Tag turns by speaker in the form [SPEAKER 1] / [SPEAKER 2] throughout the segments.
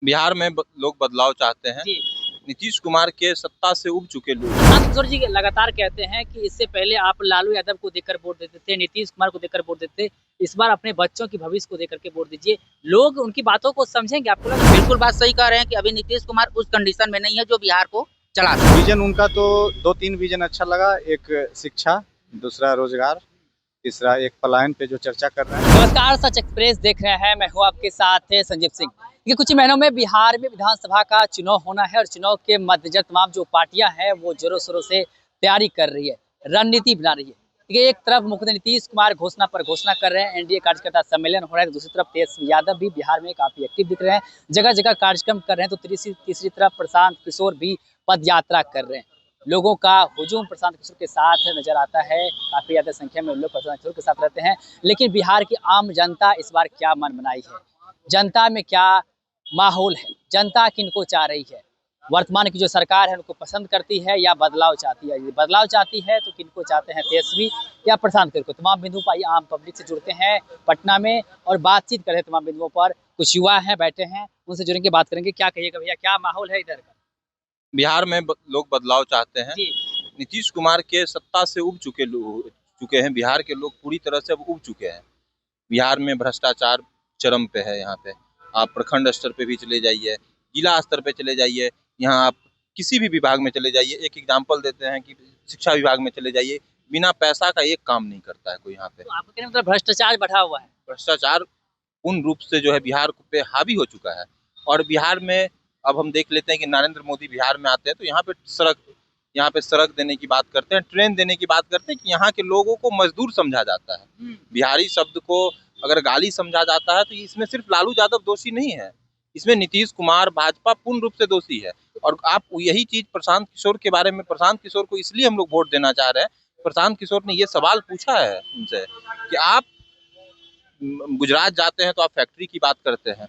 [SPEAKER 1] बिहार में लोग बदलाव चाहते हैं।
[SPEAKER 2] जी।
[SPEAKER 1] नीतीश कुमार के सत्ता से उब चुके लोग।
[SPEAKER 2] प्रशांत किशोर जी लगातार कहते हैं कि इससे पहले आप लालू यादव को देखकर वोट देते थे, नीतीश कुमार को देखकर वोट देते थे, इस बार अपने बच्चों के भविष्य को देकर के वोट दीजिए। लोग उनकी बातों को समझेंगे आपको लग
[SPEAKER 3] बिल्कुल बात सही कह रहे हैं कि अभी नीतीश कुमार उस कंडीशन में नहीं है जो बिहार को चला सके।
[SPEAKER 4] विजन उनका तो 2-3 विजन अच्छा लगा। एक शिक्षा, दूसरा रोजगार, तीसरा एक पलायन पे जो चर्चा कर रहे हैं।
[SPEAKER 2] नमस्कार, सच एक्सप्रेस देख रहे हैं, मैं हूँ आपके साथ संजीव सिंह। ये कुछ ही महीनों में बिहार में विधानसभा का चुनाव होना है और चुनाव के मद्देनजर तमाम जो पार्टियां हैं वो जोरों शोरों से तैयारी कर रही है, रणनीति बना रही है। देखिए, एक तरफ मुख्यमंत्री नीतीश कुमार घोषणा पर घोषणा कर रहे हैं, एनडीए कार्यकर्ता सम्मेलन हो रहा है, तो दूसरी तरफ तेजस्वी यादव भी बिहार में काफी एक्टिव दिख रहे हैं, जगह जगह कार्यक्रम कर रहे हैं, तो तीसरी तरफ प्रशांत किशोर भी पद यात्रा कर रहे हैं। लोगों का हुजूम प्रशांत किशोर के साथ नजर आता है, काफी ज्यादा संख्या में लोग प्रशांत किशोर के साथ रहते हैं। लेकिन बिहार की आम जनता इस बार क्या मन बनाई है, जनता में क्या माहौल है, जनता किनको चाह रही है, वर्तमान की जो सरकार है उनको पसंद करती है या बदलाव चाहती है? यदि बदलाव चाहती है तो किनको चाहते हैं, तेजस्वी या प्रशांत किशोर को? तमाम बिंदुओं पर आम पब्लिक से जुड़ते हैं पटना में और बातचीत करते हैं तमाम बिंदुओं पर। कुछ युवा हैं, बैठे हैं, उनसे जुड़ेंगे, बात करेंगे। क्या कहिएगा भैया, क्या माहौल है इधर का?
[SPEAKER 1] बिहार में लोग बदलाव चाहते हैं।
[SPEAKER 2] जी।
[SPEAKER 1] नीतीश कुमार के सत्ता से उब चुके हैं। बिहार के लोग पूरी तरह से अब उब चुके हैं। बिहार में भ्रष्टाचार चरम पे है। यहाँ पे आप प्रखंड स्तर पे भी चले जाइए, जिला स्तर पे चले जाइए, यहाँ आप किसी भी विभाग में चले जाइए। एक एग्जाम्पल देते हैं कि शिक्षा विभाग में चले जाइए, बिना पैसा का एक काम नहीं करता है कोई यहाँ पे।
[SPEAKER 2] तो आपको कहने मतलब भ्रष्टाचार बढ़ा हुआ है?
[SPEAKER 1] भ्रष्टाचार पूर्ण रूप से जो है बिहार पे हावी हो चुका है। और बिहार में अब हम देख लेते हैं कि नरेंद्र मोदी बिहार में आते हैं तो यहाँ पे सड़क देने की बात करते हैं, ट्रेन देने की बात करते हैं कि यहाँ के लोगों को मजदूर समझा जाता है। बिहारी शब्द को अगर गाली समझा जाता है तो इसमें सिर्फ लालू यादव दोषी नहीं है, इसमें नीतीश कुमार भाजपा पूर्ण रूप से दोषी है। और आप यही चीज प्रशांत किशोर के बारे में, प्रशांत किशोर को इसलिए हम लोग वोट देना चाह रहे हैं। प्रशांत किशोर ने ये सवाल पूछा है उनसे कि आप गुजरात जाते हैं तो आप फैक्ट्री की बात करते हैं,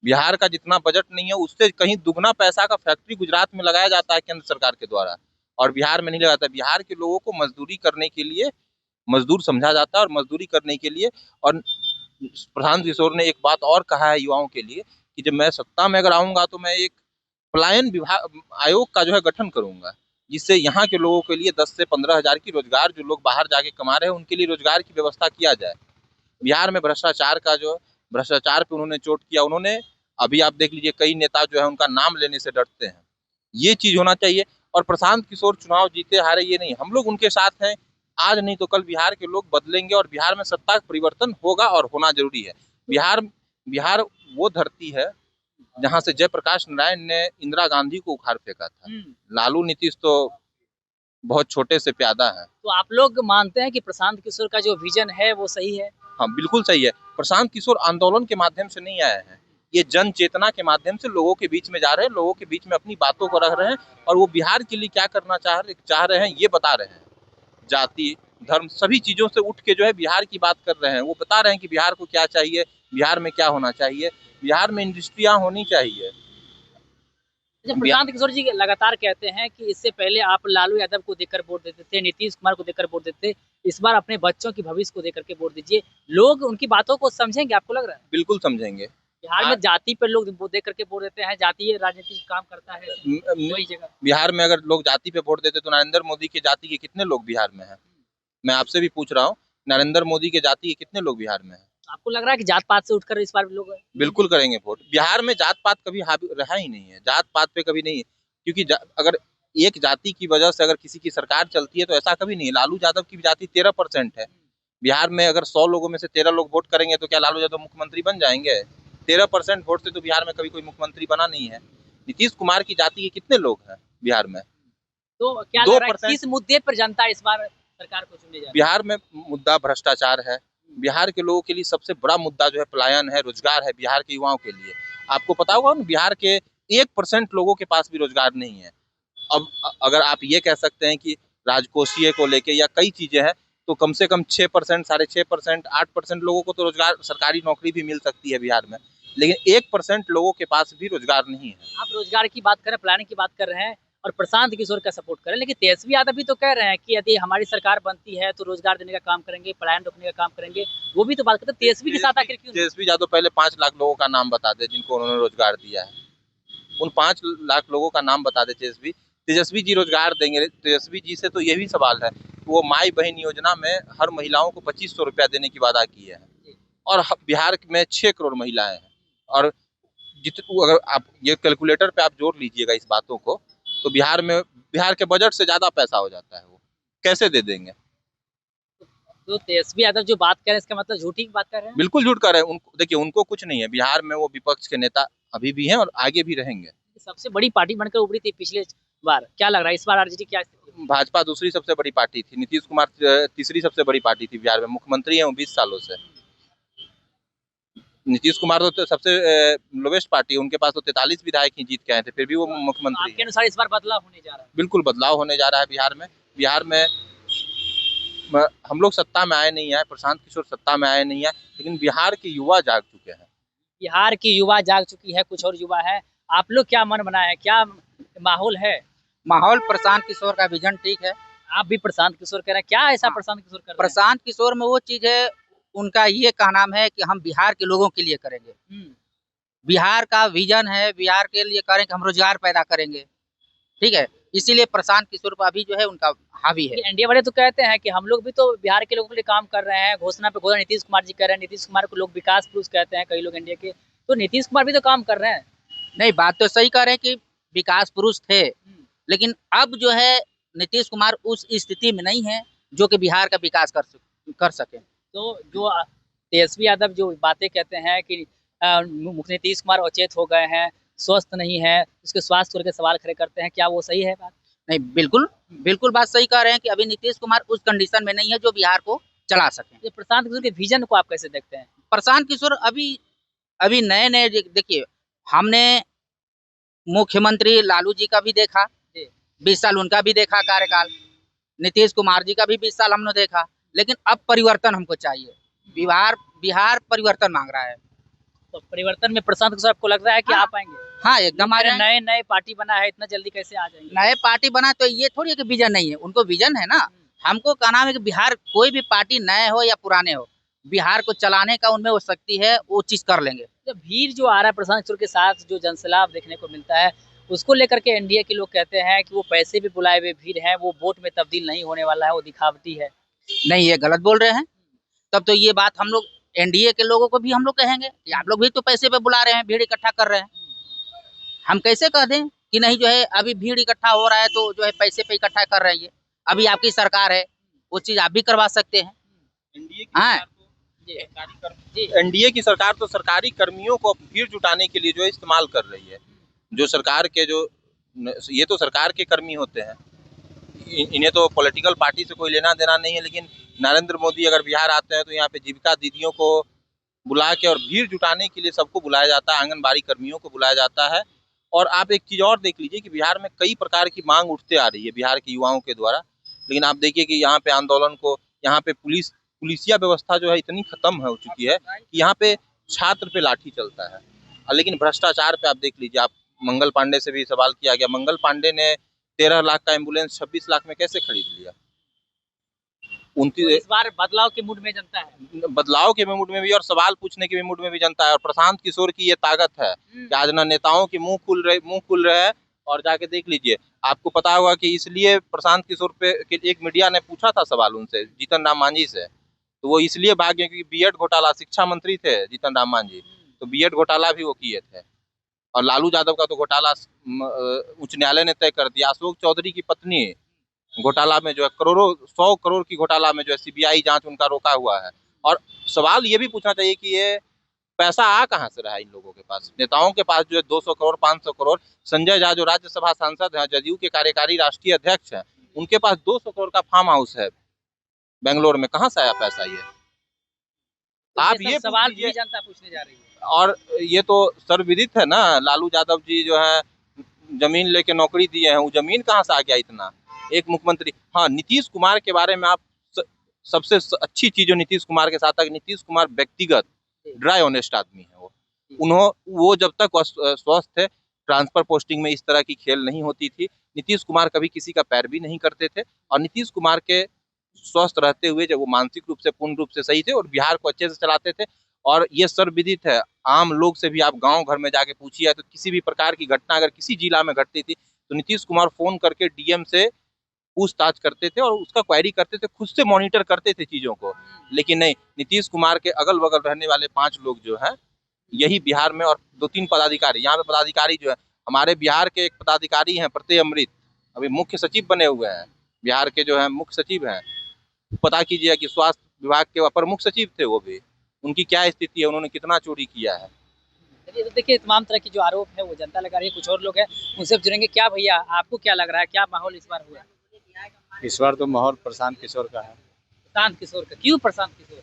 [SPEAKER 1] बिहार का जितना बजट नहीं है उससे कहीं दुगना पैसा का फैक्ट्री गुजरात में लगाया जाता है केंद्र सरकार के द्वारा, और बिहार में नहीं लगाता। बिहार के लोगों को मजदूरी करने के लिए मजदूर समझा जाता है और मजदूरी करने के लिए। और प्रशांत किशोर ने एक बात और कहा है युवाओं के लिए कि जब मैं सत्ता में अगर आऊंगा तो मैं एक पलायन विभाग आयोग का जो है गठन करूंगा, जिससे यहाँ के लोगों के लिए 10 से 15 हजार की रोजगार, जो लोग बाहर जाके कमा रहे हैं उनके लिए रोजगार की व्यवस्था किया जाए। बिहार में भ्रष्टाचार पे उन्होंने चोट किया। उन्होंने अभी आप देख लीजिए, कई नेता जो है उनका नाम लेने से डरते हैं। ये चीज होना चाहिए। और प्रशांत किशोर चुनाव जीते हारे ये नहीं, हम लोग उनके साथ हैं। आज नहीं तो कल बिहार के लोग बदलेंगे और बिहार में सत्ता का परिवर्तन होगा और होना जरूरी है। बिहार वो धरती है जहाँ से जयप्रकाश नारायण ने इंदिरा गांधी को उखाड़ फेंका था। लालू नीतीश तो बहुत छोटे से प्यादा है।
[SPEAKER 2] तो आप लोग मानते हैं कि प्रशांत किशोर का जो विजन है वो सही है?
[SPEAKER 1] हाँ, बिल्कुल सही है। प्रशांत किशोर आंदोलन के माध्यम से नहीं आए हैं, ये जन चेतना के माध्यम से लोगों के बीच में जा रहे हैं, लोगों के बीच में अपनी बातों को रख रहे हैं और वो बिहार के लिए क्या करना चाह रहे हैं ये बता रहे हैं। जाति, धर्म, सभी चीजों से उठ के जो है बिहार की बात कर रहे हैं। वो बता रहे हैं कि बिहार को क्या चाहिए, बिहार में क्या होना चाहिए, बिहार में इंडस्ट्रियां होनी चाहिए।
[SPEAKER 2] प्रशांत किशोर जी लगातार कहते हैं कि इससे पहले आप लालू यादव को देखकर वोट देते थे, नीतीश कुमार को देखकर वोट देते थे, इस बार अपने बच्चों की भविष्य को देकर के वोट दीजिए। लोग उनकी बातों को समझेंगे आपको लग रहा है?
[SPEAKER 1] बिल्कुल समझेंगे।
[SPEAKER 2] बिहार में जाति पर लोग वोट देकर के वोट देते हैं, जातीय राजनीति काम करता है वही जगह।
[SPEAKER 1] बिहार में अगर लोग जाति पे वोट देते तो नरेंद्र मोदी के जाति के कितने लोग बिहार में हैं? मैं आपसे भी पूछ रहा हूँ, नरेंद्र मोदी के जाति के कितने लोग बिहार में हैं?
[SPEAKER 2] आपको लग रहा है कि जात पात से उठकर इस बार लोग
[SPEAKER 1] बिल्कुल करेंगे वोट। बिहार में जात पात कभी रहा ही नहीं है, जात पात पे कभी नहीं है। क्योंकि अगर एक जाति की वजह से अगर किसी की सरकार चलती है तो ऐसा कभी नहीं है। लालू यादव की जाति 13% है। बिहार में अगर 100 लोगों में से 13 लोग वोट करेंगे तो क्या लालू यादव मुख्यमंत्री बन जाएंगे? 13% वोट से तो बिहार में कभी कोई मुख्यमंत्री बना नहीं है। नीतीश कुमार की जाति के कितने लोग हैं बिहार में?
[SPEAKER 2] तो क्या लग रहा है किस मुद्दे पर जनता इस बार सरकार को चुनने जा रही है?
[SPEAKER 1] बिहार में मुद्दा भ्रष्टाचार है। बिहार के लोगों के लिए सबसे बड़ा मुद्दा जो है पलायन है, रोजगार है। बिहार के युवाओं के लिए आपको पता होगा ना, बिहार के 1% लोगों के पास भी रोजगार नहीं है। अब अगर आप ये कह सकते हैं कि राजकोषीय को लेके या कई चीजें हैं, तो कम से कम 6%, 6.5%, 8% लोगों को तो रोजगार, सरकारी नौकरी भी मिल सकती है बिहार में, लेकिन 1% लोगों के पास भी रोजगार नहीं है।
[SPEAKER 2] आप रोजगार की बात कर रहे हैं, प्लानिंग की बात कर रहे हैं, और प्रशांत किशोर का सपोर्ट करें, लेकिन तेजस्वी यादव भी तो कह रहे हैं कि यदि हमारी सरकार बनती है तो रोजगार देने का काम करेंगे, पलायन रोकने का काम करेंगे। वो भी तो बात करते हैं, तेजस्वी के साथ आखिर क्यों नहीं?
[SPEAKER 1] तेजस्वी यादव पहले 5 लाख लोगों का नाम बता दे जिनको उन्होंने रोजगार दिया है। उन 5 लाख लोगों का नाम बता दे तेजस्वी। तेजस्वी जी रोजगार देंगे। तेजस्वी जी से तो ये भी सवाल है, वो माई बहन योजना में हर महिलाओं को 2500 रुपया देने की वादा किए हैं और बिहार में 6 करोड़ महिलाएं हैं। और अगर आप ये कैलकुलेटर पे आप जोड़ लीजिएगा इस बातों को, तो बिहार के बजट से ज्यादा पैसा हो जाता है। वो कैसे दे देंगे?
[SPEAKER 2] तो तेजस्वी यादव जो बात कर रहे हैं इसका मतलब झूठी बात कर रहे हैं।
[SPEAKER 1] बिल्कुल झूठ कर रहे हैं। उनको देखिए, उनको कुछ नहीं है। बिहार में वो विपक्ष के नेता अभी भी हैं और आगे भी रहेंगे।
[SPEAKER 2] सबसे बड़ी पार्टी बनकर उभरी थी पिछले बार, क्या लग रहा है इस बार आरजेडी क्या स्थिति है?
[SPEAKER 1] भाजपा दूसरी सबसे बड़ी पार्टी थी, नीतीश कुमार तीसरी सबसे बड़ी पार्टी थी बिहार में। मुख्यमंत्री हैं वो 20 सालों से। नीतीश कुमार तो सबसे लोवेस्ट पार्टी है, उनके पास तो 43 विधायक ही जीत के आए थे, फिर भी वो मुख्यमंत्री
[SPEAKER 2] आपके अनुसार इस बार बदलाव होने जा रहा है?
[SPEAKER 1] बिल्कुल बदलाव होने जा रहा है बिहार में हम लोग सत्ता में आए नहीं है, प्रशांत किशोर सत्ता में आए नहीं है, लेकिन बिहार के युवा जाग चुके हैं।
[SPEAKER 2] बिहार की युवा जाग चुकी है, कुछ और युवा है। आप लोग क्या मन बनाए हैं, क्या माहौल है?
[SPEAKER 3] माहौल प्रशांत किशोर का विजन ठीक है।
[SPEAKER 2] आप भी प्रशांत किशोर कह रहे हैं, क्या ऐसा प्रशांत किशोर कर रहे हैं?
[SPEAKER 3] प्रशांत किशोर में वो चीज है, उनका ये कहना है कि हम बिहार के लोगों के लिए करेंगे। बिहार का विजन है, बिहार के लिए करेंगे, हम रोजगार पैदा करेंगे। ठीक है, इसीलिए प्रशांत किशोर पर अभी जो है उनका हावी है।
[SPEAKER 2] एनडीए वाले तो कहते हैं कि हम लोग भी तो बिहार के लोगों के लिए काम कर रहे हैं। घोषणा पे घोषणा नीतीश कुमार जी कर रहे हैं, नीतीश कुमार को लोग विकास पुरुष कहते हैं कई लोग एनडीए के, तो नीतीश कुमार भी तो काम कर रहे हैं।
[SPEAKER 3] नहीं, बात तो सही कह रहे हैं कि विकास पुरुष थे, लेकिन अब जो है नीतीश कुमार उस स्थिति में नहीं है जो कि बिहार का विकास कर सके।
[SPEAKER 2] तो जो तेजस्वी यादव जो बातें कहते हैं कि नीतीश कुमार अचेत हो गए हैं, स्वस्थ नहीं है, उसके स्वास्थ्य को लेकर सवाल खड़े करते हैं, क्या वो सही है बात?
[SPEAKER 3] नहीं, बिल्कुल बात सही कह रहे हैं कि अभी नीतीश कुमार उस कंडीशन में नहीं है जो बिहार को चला सके।
[SPEAKER 2] ये प्रशांत किशोर के विजन को आप कैसे देखते हैं?
[SPEAKER 3] प्रशांत किशोर अभी नए देखिए, हमने मुख्यमंत्री लालू जी का भी देखा, 20 साल उनका भी देखा कार्यकाल, नीतीश कुमार जी का भी 20 साल हमने देखा, लेकिन अब परिवर्तन हमको चाहिए। बिहार परिवर्तन मांग रहा है।
[SPEAKER 2] तो परिवर्तन में प्रशांत किशोर आपको लग रहा है कि
[SPEAKER 3] हाँ,
[SPEAKER 2] आ पाएंगे?
[SPEAKER 3] हाँ, एकदम आ जाएंगे।
[SPEAKER 2] नए पार्टी बना है, इतना जल्दी कैसे आ जाएंगे?
[SPEAKER 3] नए पार्टी बना तो ये थोड़ी है कि विजन नहीं है, उनको विजन है ना। हमको कहना है कि बिहार कोई भी पार्टी नए हो या पुराने हो, बिहार को चलाने का उनमें वो शक्ति है, वो चीज कर लेंगे।
[SPEAKER 2] तो भीड़ जो आ रहा है प्रशांत किशोर के साथ, जो जनसैलाब देखने को मिलता है, उसको लेकर के एनडीए के लोग कहते हैं कि वो पैसे भी बुलाए हुए भीड़ है, वो वोट में तब्दील नहीं होने वाला है, वो दिखावटी है।
[SPEAKER 3] नहीं, ये गलत बोल रहे हैं। तब तो ये बात हम लोग एनडीए के लोगों को भी हम लोग कहेंगे कि आप लोग भी तो पैसे पे बुला रहे हैं, भीड़ इकट्ठा कर रहे हैं। हम कैसे कह दें कि नहीं जो है अभी भीड़ इकट्ठा हो रहा है तो जो है पैसे पे इकट्ठा कर रहे हैं। अभी आपकी सरकार है, वो चीज आप भी करवा सकते हैं।
[SPEAKER 1] एनडीए की सरकार तो सरकारी कर्मियों को भीड़ जुटाने के लिए जो इस्तेमाल कर रही है। जो सरकार के ये तो सरकार के कर्मी होते हैं, इन्हें तो पॉलिटिकल पार्टी से कोई लेना देना नहीं है। लेकिन नरेंद्र मोदी अगर बिहार आते हैं तो यहाँ पे जीविका दीदियों को बुला के और भीड़ जुटाने के लिए सबको बुलाया जाता है, आंगनबाड़ी कर्मियों को बुलाया जाता है। और आप एक चीज़ और देख लीजिए कि बिहार में कई प्रकार की मांग उठते आ रही है बिहार के युवाओं के द्वारा, लेकिन आप देखिए कि यहाँ पे आंदोलन को, यहाँ पे पुलिसिया व्यवस्था जो है इतनी खत्म हो चुकी है कि यहाँ पे छात्र पे लाठी चलता है। लेकिन भ्रष्टाचार पे आप देख लीजिए, आप मंगल पांडे से भी सवाल किया गया, मंगल पांडे ने 13 लाख का एम्बुलेंस 26 लाख में कैसे खरीद लिया?
[SPEAKER 2] तो इस बार बदलाव के मूड में जनता है,
[SPEAKER 1] बदलाव के मूड में भी और सवाल पूछने के भी मूड में भी जनता है। और प्रशांत किशोर की ये ताकत है कि आज ना नेताओं की मुंह खुल रहे हैं। और जाके देख लीजिए, आपको पता होगा कि इसलिए प्रशांत किशोर पे एक मीडिया ने पूछा था सवाल उनसे, जीतन राम मांझी से, तो वो इसलिए भाग गए क्योंकि बीएड घोटाला, शिक्षा मंत्री थे जीतन राम मांझी, तो बीएड घोटाला भी वो किए थे। और लालू यादव का तो घोटाला उच्च न्यायालय ने तय कर दिया। अशोक चौधरी की पत्नी घोटाला में जो है 100 करोड़ की घोटाला में जो है सीबीआई जांच उनका रोका हुआ है। और सवाल ये भी पूछना चाहिए कि ये पैसा आ कहाँ से रहा है इन लोगों के पास? नेताओं के पास जो है 200 करोड़ 500 करोड़, संजय झा जो राज्यसभा सांसद हैं, जदयू के कार्यकारी राष्ट्रीय अध्यक्ष हैं, उनके पास 200 करोड़ का फार्म हाउस है बेंगलोर में, कहाँ से आया पैसा ये? आप ये
[SPEAKER 2] सवाल भी जनता पूछने जा रही है।
[SPEAKER 1] और ये तो सर्वविदित है ना, लालू यादव जी जो है जमीन लेके नौकरी दिए हैं, वो जमीन कहाँ से आ गया इतना? एक मुख्यमंत्री। हाँ, नीतीश कुमार के बारे में आप सबसे अच्छी चीज जो नीतीश कुमार के साथ है, नीतीश कुमार व्यक्तिगत ड्राई ऑनेस्ट आदमी है। वो जब तक स्वस्थ थे, ट्रांसफर पोस्टिंग में इस तरह की खेल नहीं होती थी। नीतीश कुमार कभी किसी का पैरवी नहीं करते थे और नीतीश कुमार के स्वस्थ रहते हुए जब वो मानसिक रूप से पूर्ण रूप से सही थे और बिहार को अच्छे से चलाते थे। और ये सर्वविदित है, आम लोग से भी आप गांव घर में जाके पूछिए तो किसी भी प्रकार की घटना अगर किसी जिला में घटती थी तो नीतीश कुमार फोन करके डीएम से पूछताछ करते थे और उसका क्वेरी करते थे, खुद से मॉनिटर करते थे चीजों को। लेकिन नहीं, नीतीश कुमार के अगल बगल रहने वाले 5 लोग जो है यही बिहार में, और 2-3 पदाधिकारी, यहाँ पे पदाधिकारी जो है हमारे बिहार के एक पदाधिकारी हैं प्रत्यय अमृत, अभी मुख्य सचिव बने हुए हैं, बिहार के जो है मुख्य सचिव हैं। पता कीजिए कि स्वास्थ्य विभाग के अपर मुख्य सचिव थे वो भी, उनकी क्या स्थिति है, उन्होंने कितना चोरी किया है।
[SPEAKER 2] चलिए, तो देखिए तमाम तरह की जो आरोप है वो जनता लगा रही है। कुछ और लोग हैं उनसे जुड़ेंगे। क्या भैया आपको क्या लग रहा है, क्या माहौल इस बार हुआ?
[SPEAKER 4] इस बार तो माहौल प्रशांत किशोर का है।
[SPEAKER 2] प्रशांत किशोर का क्यों? प्रशांत किशोर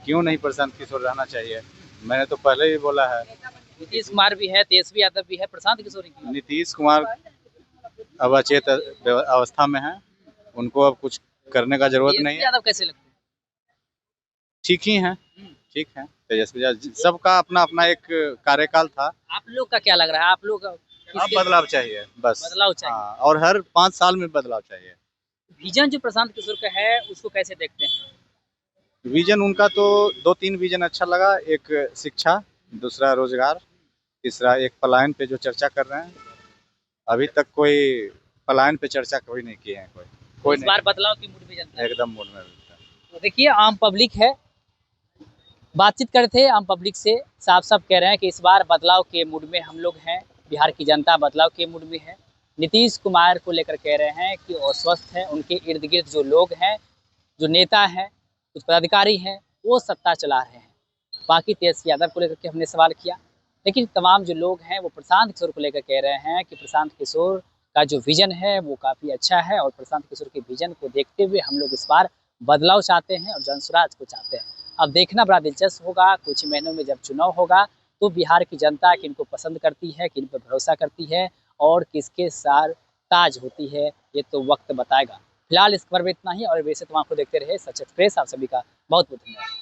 [SPEAKER 4] क्यों नहीं प्रशांत किशोर रहना चाहिए, मैंने तो पहले ही बोला है।
[SPEAKER 2] नीतीश कुमार भी है, तेजस्वी यादव भी है, प्रशांत किशोर ही क्यों?
[SPEAKER 4] नीतीश कुमार अब अचेत अवस्था में है, उनको अब कुछ करने का जरूरत नहीं
[SPEAKER 2] तेजस्वी
[SPEAKER 4] है।
[SPEAKER 2] यादव कैसे लगते हैं?
[SPEAKER 4] ठीक ही हैं, ठीक है। तेजस्वी यादव सबका अपना अपना एक कार्यकाल था।
[SPEAKER 2] आप लोग का क्या लग रहा है? आप लोग
[SPEAKER 4] अब
[SPEAKER 2] किसके-
[SPEAKER 4] बदलाव चाहिए, बस
[SPEAKER 2] बदलाव चाहिए।
[SPEAKER 4] हाँ, और हर 5 साल में बदलाव चाहिए।
[SPEAKER 2] विजन जो प्रशांत किशोर का है उसको कैसे देखते हैं?
[SPEAKER 4] विजन उनका तो 2-3 विजन अच्छा लगा, एक शिक्षा, दूसरा रोजगार, तीसरा एक पलायन पे जो चर्चा कर रहे हैं। अभी तक कोई पलायन पे चर्चा कोई नहीं किए हैं, कोई
[SPEAKER 2] इस बार बदलाव की मूड में जनता है।
[SPEAKER 4] एकदम मूड में रहता है।
[SPEAKER 2] तो देखिए आम पब्लिक है, बातचीत कर रहे थे आम पब्लिक से, साफ साफ कह रहे हैं कि इस बार बदलाव के मूड में हम लोग हैं, बिहार की जनता बदलाव के मूड में है। नीतीश कुमार को लेकर कह रहे हैं कि वो अस्वस्थ हैं, उनके इर्द गिर्द जो लोग हैं, जो नेता हैं, कुछ पदाधिकारी हैं, वो सत्ता चला रहे हैं। बाकी तेजस्वी यादव को लेकर के हमने सवाल किया, लेकिन तमाम जो लोग हैं वो प्रशांत किशोर को लेकर कह रहे हैं कि प्रशांत किशोर का जो विजन है वो काफ़ी अच्छा है और प्रशांत किशोर के विजन को देखते हुए हम लोग इस बार बदलाव चाहते हैं और जनसुराज को चाहते हैं। अब देखना बड़ा दिलचस्प होगा, कुछ ही महीनों में जब चुनाव होगा तो बिहार की जनता किनको पसंद करती है, किन पर भरोसा करती है और किसके साथ ताज होती है, ये तो वक्त बताएगा। फिलहाल इस खबर में इतना ही और वैसे तमाम को देखते रहे सच एक्सप्रेस। आप सभी का बहुत बहुत धन्यवाद।